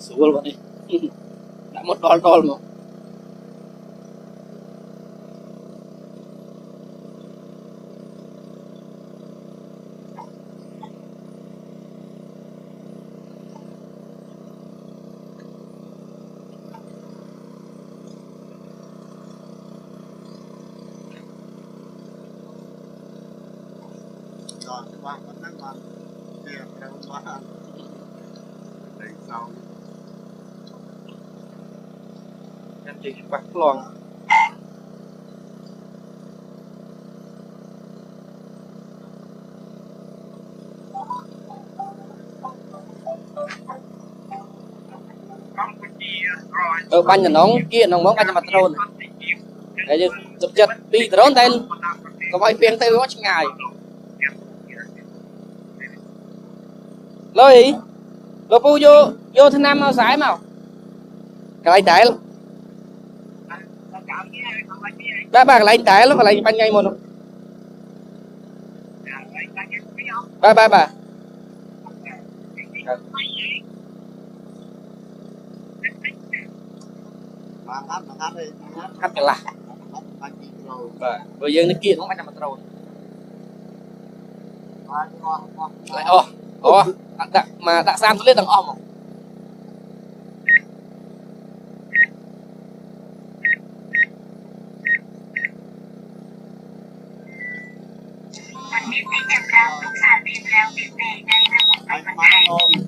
Sủa luôn đi. Đã một đòn mà. Rồi các bạn vẫn đang bàn kia theo bạn đẩy sau Em chỉ bắt lon. Bánh là nóng kia nóng bóng bánh mặt trôn. Đấy chứ chụp chật đi trốn tên. Có phải phiền tay watch ngài. Lôi lô pu vô thứ năm mau sải mau. Cái này tệ lắm. Ba cái này tệ lắm, cái này bánh ngay một. Ba. hát đi Hát cái là. Bây giờ nó kia không bánh mặt trôn. Lại mà đã sang lên đằng om.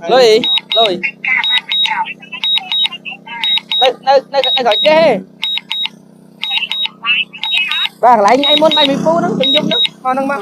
Lôi nơi gọi chê ba lại ngay muốn bay bị phu nó đừng dung đó con đang mang